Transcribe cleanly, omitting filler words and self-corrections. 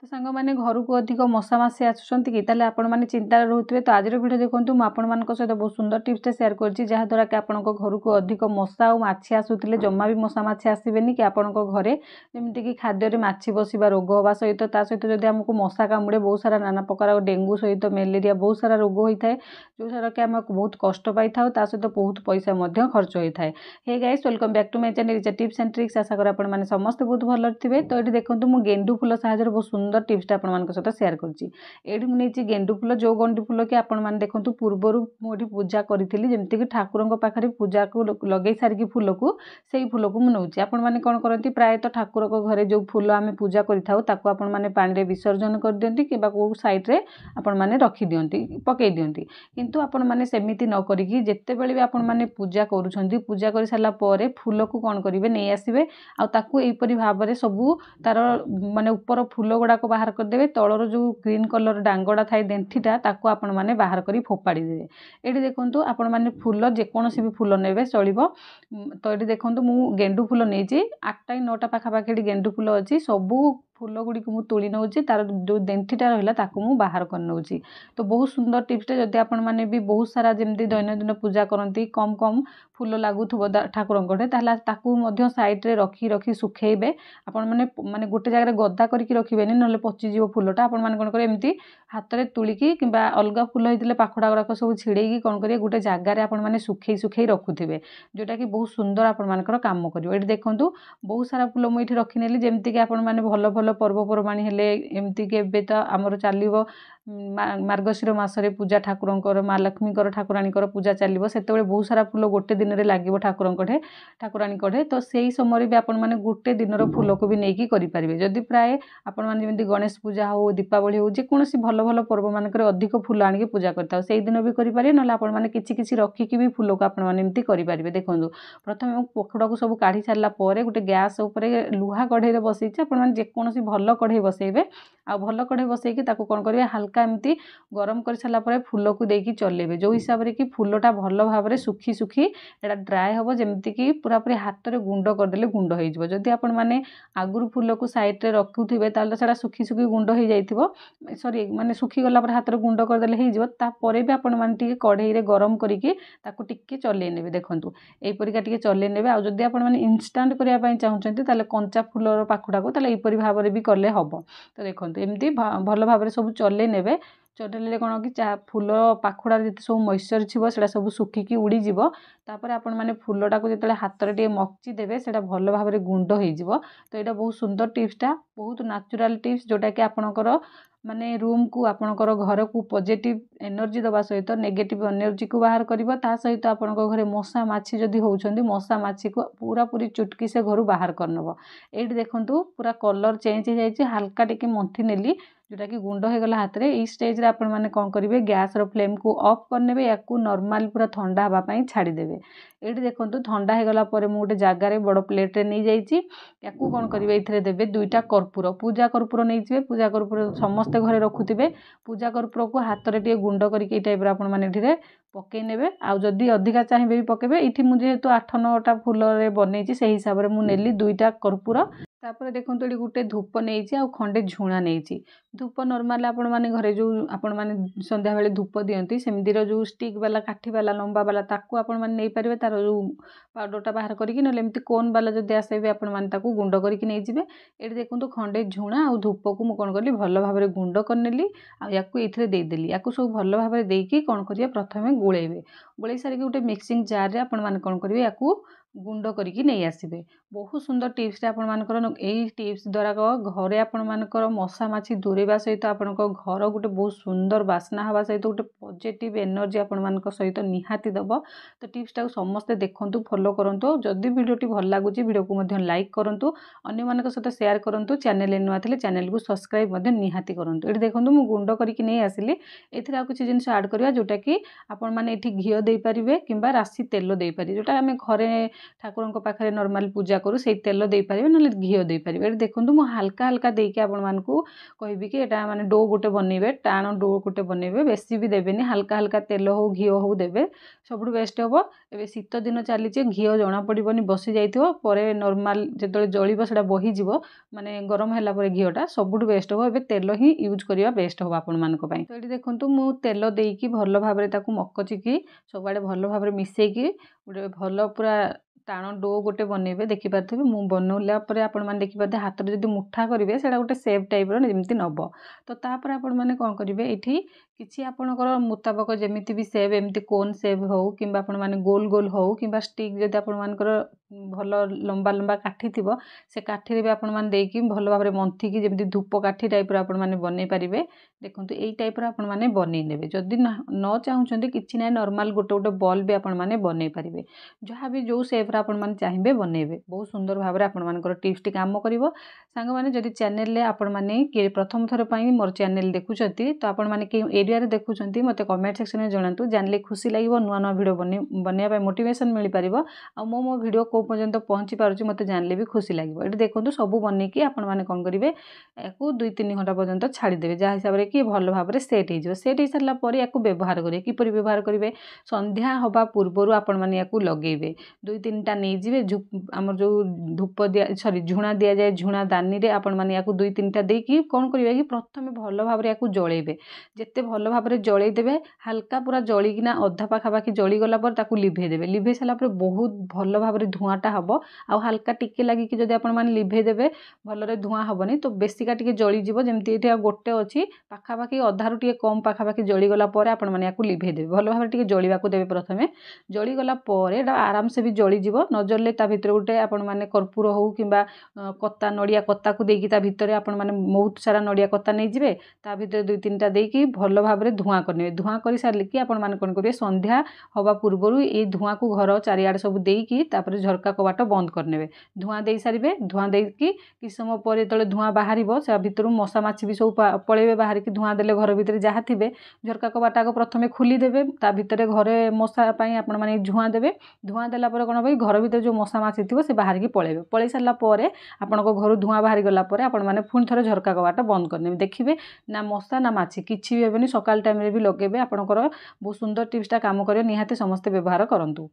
तो सांग मैंने घर को अधिक मशा मासी आसुँच कि आपण मैंने चिंतार रोथे तो आज भिडियो देखो मुझे आपण मान सहित बहुत सुंदर टिप्स शेयर करद्वारा कि आपण घर को अधिक मशा और माछी आसुले जमा भी मशा माछी आसबेनि कि आपण घरे जमीक खाद्य माछी बसवा रोग हवा सहित सहित जब आमको मशा कामुड़े बहुत सारा नाना प्रकार डेंगू सहित मेलेरिया बहुत सारा रोग होता है जो सारा कि आम बहुत कष्ट पाई था सहित बहुत पैसा खर्च होता है। Hey guys welcome back to my channel tips and tricks आशा कर आपण समस्त बहुत भल थे। तो ये देखो मुझे गेंडू फूल साहाय्य बहुत सुंदर टिप्सटा आपण सहित शेयर करछि। एठी मुझे गेंडू फूल जो गेंडू फूल कि आपण मैंने देखो पूर्वर मुझे पूजा करी जमीक ठाकुर पाखे पूजा को लगे सारिकी फूल को से फूल को मुझे आपण मैंने कौन करती प्रायतः ठाकुर घरे जो फूल आम पूजा करें पानी विसर्जन कर दियंती कि साइड्रे आपण मैंने रखी दियंती पकई दियंती किंतु आपण मैंने सेमिति न करिकी जेतेबेले भी आपण मैंने पूजा करूछंती पूजा कर सारा पर फूल को कौन करेंगे नहीं आसबे आउ एपरी भाव में सबू तार माने ऊपर फूल गुड़ाक बाहर करदे तलर जो ग्रीन कलर डांगड़ा थाए डेंठीटा ताकू आपण मैंने बाहर करी फोपाड़ी देवे। ये देखो आपण मैंने फूल जेकोसी भी फूल नेबे चलिबो। तो ये देखो मु गेंडू फूल नहीं 8टा 9टा पाखापाखि गेंडू फूल अच्छी सबू फूल गुड़ी को तोड़ी नौची तार जो डेंठीटा रहा ताकू बाहर कर नौची। तो बहुत सुंदर टिप्सटे जदि आपण मैंने भी बहुत सारा जमी दैनंदिन पूजा करती कम कम फूल लगुव ठाकुर ताकू साइड्रे रखी रखी सुखेबे आपण मैंने माने गोटे जगह गदा करके रखिबेनि नले पचिजीव फूलटा आपण मैंने कौन करें एमती हाथ में तुलिकी कि अलग फूल होते पाखुड़ा गुड़ाक सब छिड़ेकी कौन करेंगे गोटे जगार आपण मैंने सुखई सुखई रखुवे जोटा कि बहुत सुंदर आपण मानकर काम करिवो। ये देखो बहुत सारा फूल मुझे रखिनेली जमीक आपण मैंने भल भल पर्वपर्वाणी हेले एमती कि एबे तो आमर चलिबो मार्गशीर मासरे पूजा ठाकुरंकर माँ लक्ष्मीकर ठाकुराणीकर पूजा चलिबो सेतेबेले बहुत सारा फूल गोटे दिन में लागिबो ठाकुरंकठे ठाकुराणी कठे। तो सेही समय भी आपण मैंने गोटे दिनर फूल को भी नहीं करि परिबे जदि प्राय आपण मैंने जमी गणेश पूजा हो दीपावली हो जेकोसी भल भल पर्व मानकर अधिक फूल आनिके पूजा करता से दिन भी करें ना आपण मैंने किसी रखिकी भी फूल को आपण मैंने एमती करेंगे। देखो प्रथम पखुड़ा को सब काढ़ी सारा गोटे गैस उपर लुहा कढ़ई बसई आपण मैंने जेकोसी भल कढ़ई बसइबे आ भल कढ़ई बसईकी ताकू कौन करेंगे हल्का एमती गरम कर सारा पर फूल को देकी चलेबे जो हिसाब से कि फूलटा भल भाव में सुखी सुखी एटा ड्राए हम जमीक पूरा पूरी हाथ में गुंड करदे गुंड हो जदि आपण मैंने आगुरी फूल को साइड्रे रखुवे तो सुखी सुखी गुंड हो जाइथिबो सॉरी माने सुखी गला पर हाथ में गुंड करदे होपर भी आपण मैंने कढ़ई गरम करके टिके चलई ने देखूँ यहीपरिका टिके चलई ने आदि आपण मैंने इंस्टांट करने चाहते कंचा फूलर पाखुड़ा को यहीपरी भाव में भी कले हम। तो देखो एमती भल भाव में सब चलई ने चलेले कौन कि फूल पाखुड़ा जिते सब मॉइस्चर छिबो सेटा सब सुखिकी उड़ीଯିव तापर आपण मैंने फूलटा को जिते हाथ में टे मक्ची देवे सेटा भल भाव में गुंड हो। तो यहाँ बहुत सुंदर टिप्सटा बहुत नेचुरल टिप्स जोटा कि आपणकर माने रूम को आपणकर घर को पॉजिटिव एनर्जी दवा सहित नेगेटिव एनर्जी को बाहर करिवो ता सहित आपणकर घरे मशा माछी जदि होउछंदी मशा माछी को पूरा पूरी चुटकी से घर बाहर करनबो। एठी देखंतु पूरा कलर चेंज हो जाइए हल्का टिके मंथी नेली जोटा कि गुंड हो गला हाथ में ये स्टेज रे आपण मैंने कौन करेंगे गैस फ्लेम को ऑफ करने या नॉर्मल पूरा ठंडा हवापाई छाड़देवे। ये देखो ठंडा हो गला गोटे जगार बड़ प्लेट नहीं जाइए या कौन करेंगे ये देवे 2टा कर्पूर पूजा कर्पूर नहीं पूजा कर्पूर समस्ते घरे रखुवे पूजा कर्पूर को हाथ में टे गुंड करके टाइप मैंने पकई ने आदि अधिका चाहिए भी पकेबे ये मुझे जेहेतु 8-9टा फूल बनई से हिसाब से मुझे 2टा कर्पूर तापर देखो ये गोटे धूप नहीं आउ खंडे झुणा नहीं धूप नॉर्मल आपण मैंने घरे जो आपण मैंने संध्या बेले धूप दियंती सेमतीर जो स्टिक वाला काठी वाला लंबा वाला ताकू आपण मैंने नहीं पारे तार जो पाउडरटा बाहर करके ना एमती कोन वाला जब आसबे आपण मैंने ताकू गुंड करके नहीं जिवे। ये देखो खंडे झुणा और धूप को मुझे कौन कली भल भाव में गुंड करनेली आकु ये देदेली या सब भल भाव में देकी कौन करिए प्रथमे गोलेबे गोलई सारिक गोटे मिक्सिंग जार रे आपण मैंने कौन करेंगे या गुंड करके नहीं आसबे। बहुत सुंदर टिप्सटा आपण मानकर यही टिप्स द्वारा घरे आपण मानकर मशा माछी दूरेबा सहित आपण घर गोटे बहुत सुंदर बास्ना हवा सहित गोटे पॉजिटिव एनर्जी आपण मानक सहित निहाती दब। तो टिप्सटा समस्ते देखंतु फॉलो करंतु जदि वीडियोटी भल लागुची वीडियो को मध्य लाइक करंतु अन्य मानक सहित शेयर करंतु चैनल नुआ थिले चैनल को सब्सक्राइब मध्य निहाती करंतु। ये देखंतु मु गुंड करके नहीं आसिली एथिरा किछि जिंस ऐड करबा जोटा कि आपण माने एठी घियो दे परिबे किंबा राशि तेल दे पारि जोटा हमें घरे ठाकुर पाखे नॉर्मल पूजा ପୂଜା କରୁ ସେଇ ତେଲ ଦେଇପାରିବେ ନହେଲେ ଘିଅ ଦେଇପାରିବେ। ଏଠି ଦେଖନ୍ତୁ ମୁଁ ହାଲକା ହାଲକା ଦେଇକି ଆପଣମାନଙ୍କୁ କହିବି କି ଏଇଟା ମାନେ ଡୋ ଗୋଟେ ବନେଇବେ, ଟାଣ ଡୋ ଗୋଟେ ବନେଇବେ, ବେଶୀ ବି ଦେବେନି, ହାଲକା ହାଲକା ତେଲ ହଉ ଘିଅ ହଉ ଦେବେ, ସବୁଠୁ ବେଷ୍ଟ ହେବ। ଏବେ ଶୀତ ଦିନ ଚାଲିଛି, ଘିଅ ଜଣା ପଡ଼ିବନି ବସି ଯାଇଥିବ, ପରେ ନର୍ମାଲ ଯେତେବେଳେ ଜଳିବ ସେଇଟା ବୋହିଯିବ, ମାନେ ଗରମ ହେଲା ପରେ ଘିଅଟା ସବୁଠୁ ବେଷ୍ଟ ହେବ। ଏବେ ତେଲ ହିଁ ୟୁଜ୍ କରିବା ବେଷ୍ଟ ହେବ ଆପଣମାନଙ୍କ ପାଇଁ। ତ ଏଠି ଦେଖନ୍ତୁ ମୁଁ ତେଲ ଦେଇକି ଭଲ ଭାବରେ ତାକୁ ମକଚିକି ସବୁଆଡ଼େ ଭଲ ଭାବରେ ମିଶେଇକି ଗୋଟେ ଭଲ ପୁରା ଟାଣ ଡୋ ଗୋଟେ ବନେଇବେ। ଦେଖିପାରୁଥିବେ ମୁଁ ବନେଇଲା ପରେ ଆପଣମାନେ ଦେଖିପାରୁଥିବେ ହାତରେ ଯଦି ମୁଠା କରିବେ ସେଇଟା ଗୋଟେ ସେପ୍ ଟାଇପ୍ର ଯେମିତି ନେବ। ତ ତାପରେ ଆପଣମାନେ କ'ଣ କରିବେ, ଏଠି କିଛି ଆପଣଙ୍କର ମୁତାବକ ଯେମିତି ବି ସେପ୍, ଏମିତି କୋନ୍ ସେପ୍ ହେଉ କିମ୍ବା ଆପଣମାନେ ଗୋଲ ଗୋଲ ହେଉ କିମ୍ବା ଷ୍ଟିକ୍ ଯଦି ଆପଣମାନଙ୍କର ଭଲ ଲମ୍ବା ଲମ୍ବା କାଠି ଥିବ ସେ କାଠିରେ ବି ଆପଣମାନେ ଦେଇକି ଭଲ ଭାବରେ ମନ୍ଥିକି ଯେମିତି ଧୂପ କାଠି ଟାଇପ୍ର ଆପଣମାନେ ବନେଇ ପାରିବେ। ଦେଖନ୍ତୁ ଏଇ ଟାଇପ୍ର ଆପଣମାନେ ବନେଇ ନେବେ। ଯଦି ନ ଚାହୁଁଛନ୍ତି କିଛି ନାହିଁ, ନର୍ମାଲ ଗୋଟେ ଗୋଟେ ବଲ୍ ବି ଆପଣମାନେ ବନେଇ ପାରିବେ। ଯାହା ବି ଯେଉଁ ସେପ୍ର ଆପଣମାନେ ଚାହିଁବେ ବନେଇବେ। ବହୁତ ସୁନ୍ଦର ଭାବରେ ଆପଣମାନଙ୍କର ଟିପ୍ସଟି କାମ କରିବ। ସାଙ୍ଗମାନେ ଯଦି ଚ୍ୟାନେଲରେ ଆପଣମାନେ କିଏ ପ୍ରଥମ ଥର ପାଇଁ ମୋର ଚ୍ୟାନେଲ ଦେଖୁଛନ୍ତି ତ ଆପଣମାନେ କେଉଁ ଏରିଆରେ ଦେଖୁଛନ୍ତି ମୋତେ କମେଣ୍ଟ ସେକ୍ସନରେ ଜଣାନ୍ତୁ। ଜାଣିଲେ ଖୁସି ଲାଗିବ, ନୂଆ ନୂଆ ଭିଡ଼ିଓ ବନେଇବା ପାଇଁ ମୋଟିଭେସନ୍ ମିଳିପାରିବ। ଆଉ ମୋ ଭିଡ଼ିଓ କେଉଁ ପର୍ଯ୍ୟନ୍ତ ପହଞ୍ଚି ପାରୁଛି ମୋତେ ଜାଣିଲେ ବି ଖୁସି ଲାଗିବ। ଏଠି ଦେଖନ୍ତୁ ସବୁ ବନେଇକି ଆପଣମାନେ କ'ଣ କରିବେ, ୟାକୁ 2-3 ଘଣ୍ଟା ପର୍ଯ୍ୟନ୍ତ ଛାଡ଼ିଦେବେ, ଯାହା ହିସାବରେ କି ଭଲ ଭାବରେ ସେଟ୍ ହେଇଯିବ। ସେଟ୍ ହେଇସାରିଲା ପରେ ୟାକୁ ବ୍ୟବହାର କରିବେ। କିପରି ବ୍ୟବହାର କରିବେ, ସନ୍ଧ୍ୟା ହେବା ପୂର୍ବରୁ ଆପଣମାନେ ୟାକୁ ଲଗେଇବେ। 2-3ଟା ନେଇଯିବେ, ଆମର ଯେଉଁ ଧୂପ ଝୁଣା ଦିଆଯାଏ, ଝୁଣା ଦାନିରେ ଆପଣମାନେ ୟାକୁ 2-3ଟା ଦେଇକି କ'ଣ କରିବେ କି ପ୍ରଥମେ ଭଲ ଭାବରେ ୟାକୁ ଜଳେଇବେ। ଯେତେ ଭଲ ଭାବରେ ଜଳେଇ ଦେବେ, ହାଲକା ପୁରା ଜଳିକିନା ଅଧା ପାଖାପାଖି ଜଳିଗଲା ପରେ ତାକୁ ଲିଭେଇ ଦେବେ। ଲିଭେଇ ସାରିଲା ପରେ ବହୁତ ଭଲ ଭାବରେ ଧୂଆଁଟା ହେବ। ଆଉ ହାଲକା ଟିକେ ଲାଗିକି ଯଦି ଆପଣମାନେ ଲିଭେଇ ଦେବେ ଭଲରେ ଧୂଆଁ ହେବନି, ତ ବେଶିକା ଟିକେ ଜଳିଯିବ। ଯେମିତି ଏଠି ଆଉ ଗୋଟେ ଅଛି, ପାଖାପାଖି ଅଧାରୁ ଟିକେ କମ୍ ପାଖାପାଖି ଜଳିଗଲା ପରେ ଆପଣମାନେ ୟାକୁ ଲିଭେଇ ଦେବେ। ଭଲ ଭାବରେ ଟିକେ ଜଳିବାକୁ ଦେବେ। ପ୍ରଥମେ ଜଳିଗଲା ପରେ ଏଇଟା ଆରାମସେ ବି ଜଳିଯିବ। ନ ଜଳିଲେ ତା ଭିତରେ ଗୋଟେ ଆପଣମାନେ କର୍ପୂର ହେଉ କିମ୍ବା କତା, ନଡ଼ିଆ କତାକୁ ଦେଇକି ତା ଭିତରେ ଆପଣମାନେ ବହୁତ ସାରା ନଡ଼ିଆ କତା ନେଇଯିବେ, ତା ଭିତରେ 2-3ଟା ଦେଇକି ଭଲ ଭାବରେ ଧୂଆଁ କରିନେବେ। ଧୂଆଁ କରିସାରିକି ଆପଣମାନେ କ'ଣ କରିବେ, ସନ୍ଧ୍ୟା ହେବା ପୂର୍ବରୁ ଏଇ ଧୂଆଁକୁ ଘର ଚାରିଆଡ଼େ ସବୁ ଦେଇକି ତାପରେ ଝରକା କବାଟ ବନ୍ଦ କରିନେବେ। ଧୂଆଁ ଦେଇ ସାରିବେ। ଧୂଆଁ ଦେଇକି କିଛି ସମୟ ପରେ ଯେତେବେଳେ ଧୂଆଁ ବାହାରିବ, ସେ ଭିତରୁ ମଶା ମାଛି ବି ସବୁ ପଳେଇବେ ବାହାରିକି। ଧୂଆଁ ଦେଲେ ଘର ଭିତରେ ଯାହା ଥିବେ, ଝରକା କବାଟ ଆଗ ପ୍ରଥମେ ଖୋଲିଦେବେ। ତା ଭିତରେ ଘରେ ମଶା ପାଇଁ ଆପଣମାନେ ଧୂଆଁ ଦେବେ। ଧୂଆଁ ଦେଲା ପରେ କ'ଣ ହେବ, ଘର ଭିତରେ ଯେଉଁ ମଶା ମାଛି ଥିବ ସେ ବାହାରିକି ପଳେଇବେ। ପଳେଇ ସାରିଲା ପରେ ଆପଣଙ୍କ ଘରୁ ଧୂଆଁ ବାହାରିଗଲା ପରେ ଆପଣମାନେ ପୁଣି ଥରେ ଝରକା କବାଟ ବନ୍ଦ କରିନେବେ। ଦେଖିବେ ନା ମଶା ନା ମାଛି କିଛି ବି ହେବନି। ସକାଳ ଟାଇମ୍ରେ ବି ଲଗେଇବେ, ଆପଣଙ୍କର ବହୁତ ସୁନ୍ଦର ଟିପ୍ସଟା କାମ କରିବ। ନିହାତି ସମସ୍ତେ ବ୍ୟବହାର କରନ୍ତୁ।